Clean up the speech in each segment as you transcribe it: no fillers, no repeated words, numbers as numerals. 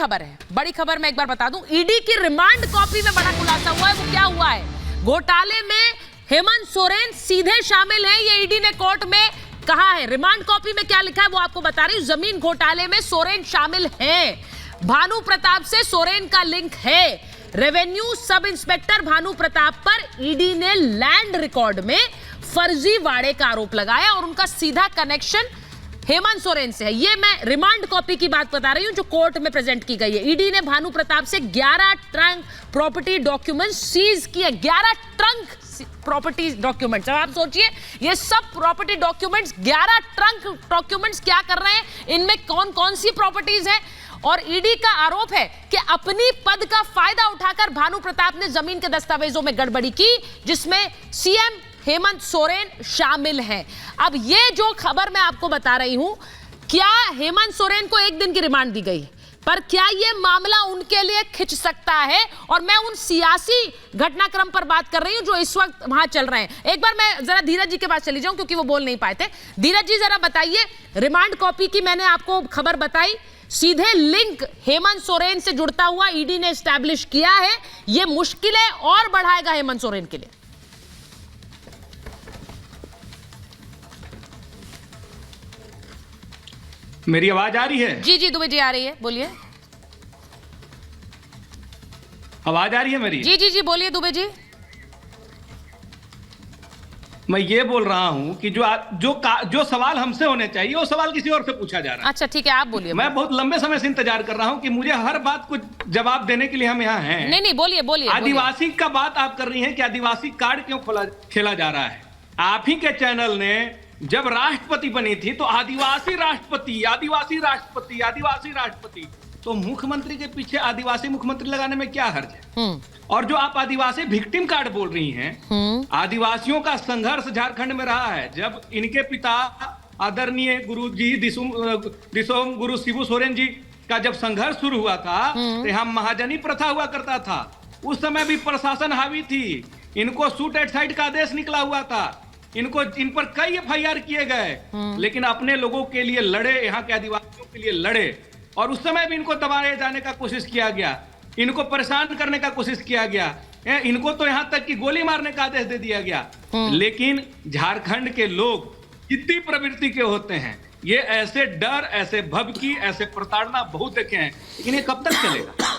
खबर है, बड़ी खबर मैं एक बार बता दूं, ईडी की रिमांड कॉपी में बड़ा खुलासा हुआ है। वो क्या हुआ है? घोटाले में हेमंत सोरेन सीधे शामिल हैं, ये ईडी ने कोर्ट में कहा है। रिमांड कॉपी में क्या लिखा है वो आपको बता रही हूं। जमीन घोटाले में सोरेन शामिल हैं, भानु प्रताप से सोरेन का लिंक है। Revenue sub inspector Bhanu Pratap पर ईडी ने लैंड रिकॉर्ड में फर्जीवाड़े का आरोप लगाया और उनका सीधा कनेक्शन हेमंत सोरेन से है। ये मैं रिमांड कॉपी की बात बता रही हूं जो कोर्ट में प्रेजेंट की गई है। ईडी ने भानु प्रताप से 11 ट्रंक प्रॉपर्टी डॉक्यूमेंट सीज किए। 11 ट्रंक प्रॉपर्टी डॉक्यूमेंट्स। अब आप सोचिए ये सब प्रॉपर्टी डॉक्यूमेंट्स, 11 ट्रंक डॉक्यूमेंट्स क्या कर रहे हैं, इनमें कौन कौन सी प्रॉपर्टीज हैं। और ईडी का आरोप है कि अपनी पद का फायदा उठाकर भानु प्रताप ने जमीन के दस्तावेजों में गड़बड़ी की, जिसमें सीएम हेमंत सोरेन शामिल हैं। अब ये जो खबर मैं आपको बता रही हूं, क्या हेमंत सोरेन को 1 दिन की रिमांड दी गई, पर क्या यह मामला उनके लिए खिंच सकता है? और मैं उन सियासी घटनाक्रम पर बात कर रही हूं जो इस वक्त वहां चल रहे हैं। एक बार मैं जरा धीरज जी के पास चली जाऊं क्योंकि वो बोल नहीं पाए थे। धीरज जी जरा बताइए, रिमांड कॉपी की मैंने आपको खबर बताई, सीधे लिंक हेमंत सोरेन से जुड़ता हुआ ईडी ने एस्टैब्लिश किया है। यह मुश्किलें और बढ़ाएगा हेमंत सोरेन के लिए। मेरी आवाज आ रही है? जी जी दुबे जी आ रही है, बोलिए। आवाज आ रही है मेरी? जी जी जी बोलिए दुबे जी। मैं ये बोल रहा हूं कि जो सवाल हमसे होने चाहिए वो सवाल किसी और से पूछा जा रहा है। अच्छा ठीक है, आप बोलिए। मैं बहुत लंबे समय से इंतजार कर रहा हूं कि मुझे हर बात को जवाब देने के लिए हम यहाँ हैं। नहीं नहीं बोलिए बोलिए। आदिवासी का बात आप कर रही हैं कि आदिवासी कार्ड क्यों खेला जा रहा है। आप ही के चैनल ने जब राष्ट्रपति बनी थी तो आदिवासी राष्ट्रपति, आदिवासी राष्ट्रपति, आदिवासी राष्ट्रपति, तो मुख्यमंत्री के पीछे आदिवासी मुख्यमंत्री लगाने में क्या हर्ज है? और जो आप आदिवासी विक्टिम कार्ड बोल रही हैं, आदिवासियों का संघर्ष झारखंड में रहा है। जब इनके पिता आदरणीय गुरुजी दिसोम गुरु शिबू सोरेन जी का जब संघर्ष शुरू हुआ था तो यहाँ महाजनी प्रथा हुआ करता था। उस समय भी प्रशासन हावी थी, इनको शूट एट साइट का आदेश निकला हुआ था, इन पर कई एफआईआर किए गए, लेकिन अपने लोगों के लिए लड़े, यहाँ के आदिवासियों के लिए लड़े। और उस समय भी इनको दबाए जाने का कोशिश किया गया, इनको परेशान करने का कोशिश किया गया, इनको तो यहाँ तक कि गोली मारने का आदेश दे दिया गया। लेकिन झारखंड के लोग जिद्दी प्रवृत्ति के होते हैं, ये ऐसे डर, ऐसे भभकी, ऐसे प्रताड़ना बहुत देखे हैं, लेकिन ये कब तक चलेगा?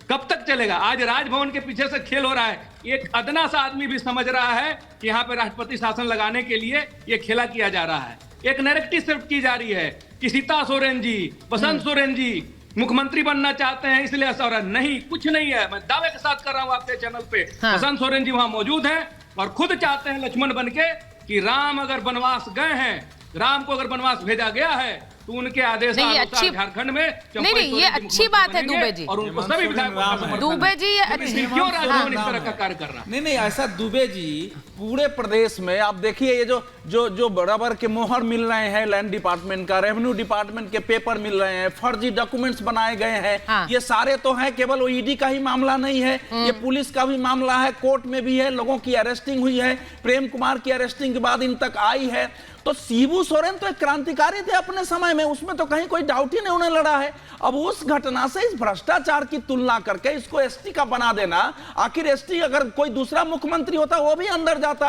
कब तक चलेगा? आज राजभवन के पीछे से खेल हो रहा है। एक अदना सा आदमी भी समझ रहा है कि यहाँ पे राष्ट्रपति शासन लगाने के लिए ये खेला किया जा रहा है। एक नैरेटिव सेट की जा रही है कि सीता सोरेन जी, बसंत सोरेन जी मुख्यमंत्री बनना चाहते हैं इसलिए ऐसा हो रहा है। नहीं, कुछ नहीं है। मैं दावे के साथ कर रहा हूँ आपके चैनल पे, बसंत सोरेन जी वहां मौजूद हैं और खुद चाहते हैं लक्ष्मण बनके कि राम अगर वनवास गए हैं, राम को अगर वनवास भेजा गया है तो उनके आदेश झारखंड में नहीं, ये अच्छी बात है दुबे जी। और उनको सभी विधायक दुबे जी ये अच्छी क्यों राजभवन इस तरह का कार्य कर रहा है? नहीं ऐसा दुबे जी पूरे प्रदेश में आप देखिए, ये जो बराबर के मोहर मिल रहे हैं लैंड डिपार्टमेंट का, रेवेन्यू डिपार्टमेंट के पेपर मिल रहे हैं, फर्जी डॉक्यूमेंट्स बनाए गए हैं, ये सारे तो हैं। केवल ईडी का ही मामला नहीं है, ये पुलिस का भी मामला है, कोर्ट में भी है, लोगों की अरेस्टिंग हुई है, प्रेम कुमार की अरेस्टिंग के बाद इन तक आई है। तो शिबू सोरेन तो एक क्रांतिकारी थे अपने समय में, उसमें तो कहीं कोई डाउट ही नहीं उन्हें लड़ा है। अब उस घटना से इस भ्रष्टाचार की तुलना करके इसको एसटी का बना देना, आखिर एसटी अगर कोई दूसरा मुख्यमंत्री होता वो भी अंदर जाता।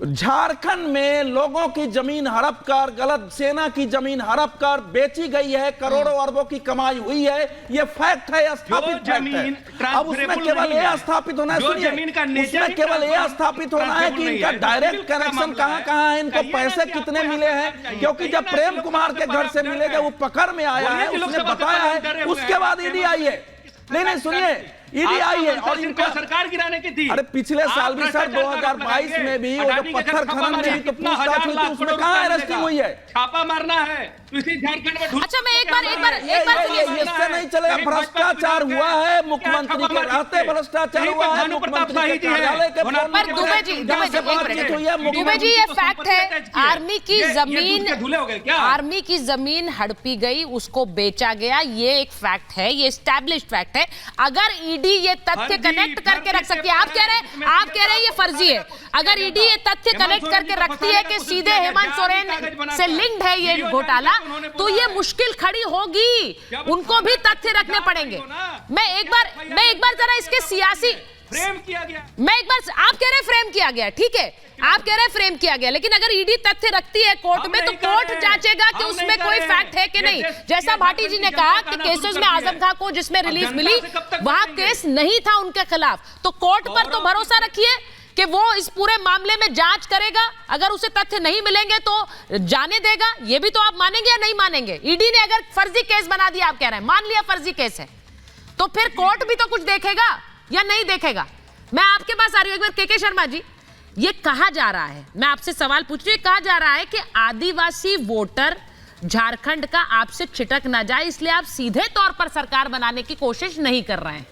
झारखंड में लोगों की जमीन हड़प कर, गलत सेना की जमीन हड़प कर बेची गई है, करोड़ों अरबों की कमाई हुई है, ये फैक्ट है, स्थापित फैक्ट है। अब उसमें केवल ये स्थापित होना है, उसमें केवल ये स्थापित होना है कि इनका डायरेक्ट कनेक्शन कहां है, इनको पैसे कितने मिले हैं, क्योंकि जब प्रेम कुमार के घर से मिले, जब वो पकड़ में आया है, उसने बताया है, उसके बाद ईडी आई है। नहीं सुनिए, ईडी आई है और इनका सरकार गिराने की थी। अरे पिछले साल भी सर 2022 में भी वो जो पत्थर खनन में भी तो पूछताछ हुई थी, उसमें कहां अरेस्टिंग हुई है? छापा मारना है तो इसी झारखंड में। अच्छा मैं एक बार इससे नहीं चलेगा। भ्रष्टाचार हुआ है, मुख्यमंत्री के रहते भ्रष्टाचार हुआ है, मुख्यमंत्री के कार्यालय के पर दुबे जी ये फैक्ट है, आर्मी की जमीन हड़पी गई, उसको बेचा गया, ये एक फैक्ट है, ये एस्टैब्लिश्ड फैक्ट है। अगर ईडी ये तथ्य कनेक्ट करके रख सकती है, आप कह रहे हैं ये फर्जी है। अगर ईडी ये तथ्य कनेक्ट करके रखती है कि सीधे हेमंत सोरेन से लिंक्ड है ये घोटाला, तो ये मुश्किल खड़ी होगी। उनको भी तथ्य तथ्य रखने पड़ेंगे। मैं एक बार जरा इसके सियासी फ्रेम किया गया। मैं एक बार, आप कह रहे हैं फ्रेम किया गया, ठीक है, आप कह रहे हैं फ्रेम किया गया, लेकिन अगर ईडी तथ्य रखती है कोर्ट में तो कोर्ट जांचेगा कि उसमें कोई फैक्ट है कि नहीं। जैसा भाटी जी ने कहा कि केसेस में आजम खां को जिसमें रिलीज मिली वहां केस नहीं था उनके खिलाफ, तो कोर्ट पर तो भरोसा रखिए कि वो इस पूरे मामले में जांच करेगा, अगर उसे तथ्य नहीं मिलेंगे तो जाने देगा। ये भी तो आप मानेंगे या नहीं मानेंगे? ईडी ने अगर फर्जी केस बना दिया, आप कह रहे हैं, मान लिया फर्जी केस है, तो फिर कोर्ट भी तो कुछ देखेगा या नहीं देखेगा? मैं आपके पास आ रही हूं एक बार, के शर्मा जी, ये कहा जा रहा है, मैं आपसे सवाल पूछ रही हूं, कहा जा रहा है कि आदिवासी वोटर झारखंड का आपसे छिटक ना जाए, इसलिए आप सीधे तौर पर सरकार बनाने की कोशिश नहीं कर रहे हैं।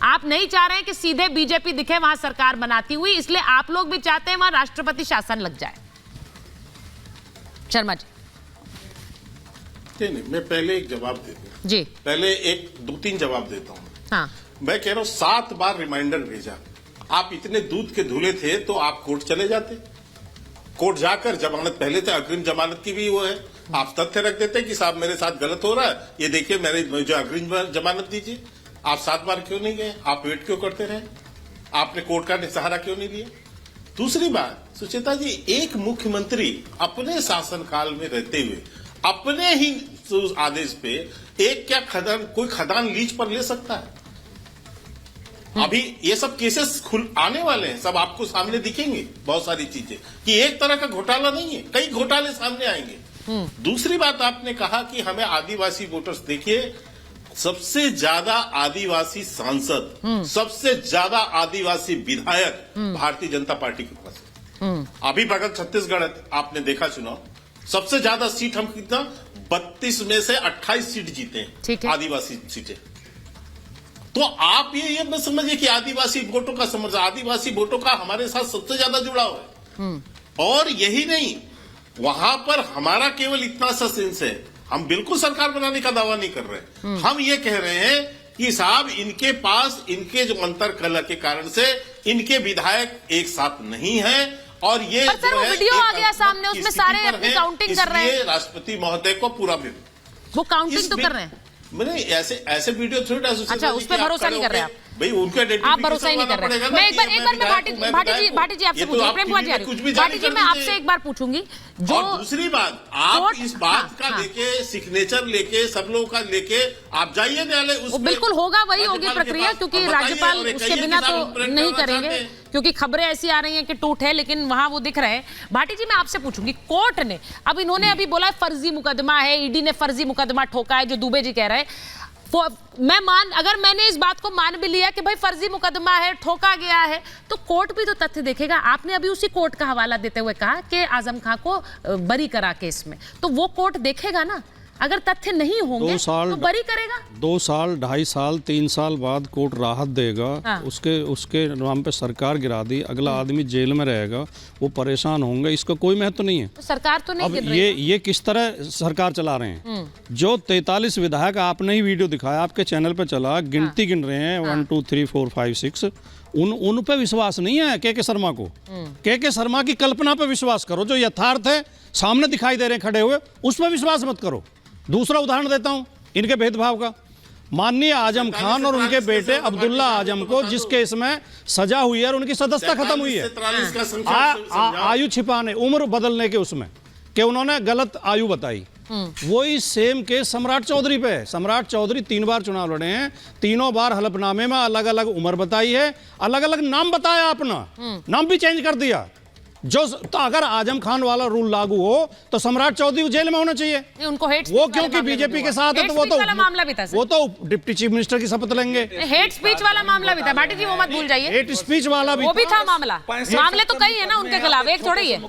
आप नहीं चाह रहे हैं कि सीधे बीजेपी दिखे वहां सरकार बनाती हुई, इसलिए आप लोग भी चाहते हैं वहां राष्ट्रपति शासन लग जाए। शर्मा जी। नहीं, मैं पहले एक जवाब देता हूं जी, पहले एक 2-3 जवाब देता हूं। हाँ, मैं कह रहा हूं 7 बार रिमाइंडर भेजा। आप इतने दूध के धुले थे तो आप कोर्ट चले जाते, कोर्ट जाकर जमानत, पहले तो अग्रिम जमानत की भी वो है, आप तथ्य रख देते कि साहब मेरे साथ गलत हो रहा है, ये देखिए मेरे जो अग्रिम जमानत दीजिए। आप 7 बार क्यों नहीं गए? आप वेट क्यों करते रहे? आपने कोर्ट का सहारा क्यों नहीं लिया? दूसरी बात, सुचेता जी, एक मुख्यमंत्री अपने शासनकाल में रहते हुए अपने ही आदेश पे एक क्या कोई खदान लीज पर ले सकता है? अभी ये सब केसेस आने वाले हैं, सब आपको सामने दिखेंगे, बहुत सारी चीजें, कि एक तरह का घोटाला नहीं है, कई घोटाले सामने आएंगे। दूसरी बात, आपने कहा कि हमें आदिवासी वोटर्स, देखिए सबसे ज्यादा आदिवासी सांसद, सबसे ज्यादा आदिवासी विधायक भारतीय जनता पार्टी के पास है। अभी बगल छत्तीसगढ़ आपने देखा चुनाव, सबसे ज्यादा सीट हम कितना, 32 में से 28 सीट जीते हैं आदिवासी सीटें। तो आप ये मत समझिए कि आदिवासी वोटों का समर्थन, आदिवासी वोटों का हमारे साथ सबसे ज्यादा जुड़ाव है। और यही नहीं, वहां पर हमारा केवल इतना सा सेंस है, हम बिल्कुल सरकार बनाने का दावा नहीं कर रहे, हम ये कह रहे हैं कि साहब इनके पास, इनके जो अंतर कलह के कारण से इनके विधायक एक साथ नहीं है, और ये जो है वीडियो आ गया सामने, उसमें सारे अपनी काउंटिंग कर रहे हैं। राष्ट्रपति महोदय को पूरा वो काउंटिंग तो कर रहे हैं, मैंने ऐसे वीडियो थोड़ी। अच्छा, उस पर भरोसा नहीं कर रहे आप भाई, उनका आप भरोसा ही नहीं कर रहे। मैं एक बार भाटी जी आपसे पूछूंगी, प्रेम कुमार जी, भाटी जी मैं आपसे एक बार पूछूंगी, जो दूसरी बात, आप इस बात का लेके, सिग्नेचर लेके, सब लोगों का लेके आप जाइए न्यायालय, बिल्कुल होगा, वही होगी प्रक्रिया, क्योंकि राज्यपाल उसके बिना तो नहीं करेंगे, क्योंकि खबरें ऐसी आ रही हैं कि टूट है, लेकिन वहां वो दिख रहे हैं। भाटी जी मैं आपसे पूछूंगी, कोर्ट ने अब इन्होंने अभी बोला फर्जी मुकदमा है, ईडी ने फर्जी मुकदमा ठोका है, जो दुबे जी कह रहे हैं, अगर मैंने इस बात को मान भी लिया कि भाई फर्जी मुकदमा है, ठोका गया है, तो कोर्ट भी तो तथ्य देखेगा। आपने अभी उसी कोर्ट का हवाला देते हुए कहा कि आजम खां को बरी करा केस में, तो वो कोर्ट देखेगा ना, अगर तथ्य नहीं होंगे तो बरी करेगा। 2 साल, 2.5 साल, 3 साल बाद कोर्ट राहत देगा। हाँ। उसके नाम पे सरकार गिरा दी, अगला आदमी जेल में रहेगा, वो परेशान होंगे, इसका कोई महत्व नहीं है। तो सरकार तो नहीं अब गिर रही है। ये किस तरह सरकार चला रहे हैं? जो 43 विधायक, आपने ही वीडियो दिखाया, आपके चैनल पे चला, गिनती गिन रहे हैं 1 2 3 4 5 6, उन पे विश्वास नहीं है के शर्मा को। के शर्मा की कल्पना पे विश्वास करो, जो यथार्थ है, सामने दिखाई दे रहे हैं खड़े हुए, उस पर विश्वास मत करो। दूसरा उदाहरण देता हूं इनके भेदभाव का। माननीय आजम खान और उनके बेटे अब्दुल्ला आजम को जिस केस में सजा हुई है और उनकी सदस्यता खत्म हुई है, आयु छिपाने, उम्र बदलने के उसमें, कि उन्होंने गलत आयु बताई, वही सेम केस सम्राट चौधरी पे है। सम्राट चौधरी 3 बार चुनाव लड़े हैं, तीनों बार हलफनामे में अलग अलग उम्र बताई है, अलग अलग नाम बताया, अपना नाम भी चेंज कर दिया। तो अगर आजम खान वाला रूल लागू हो तो सम्राट चौधरी जेल में होना चाहिए। उनको वो क्योंकि बीजेपी के साथ है, तो वो तो डिप्टी चीफ मिनिस्टर की शपथ लेंगे। हेट स्पीच वाला मामला भी था भाटी जी, वो मत भूल जाइए, हेट स्पीच वाला भी था मामला। मामले तो कई है ना उनके खिलाफ, एक थोड़ी है।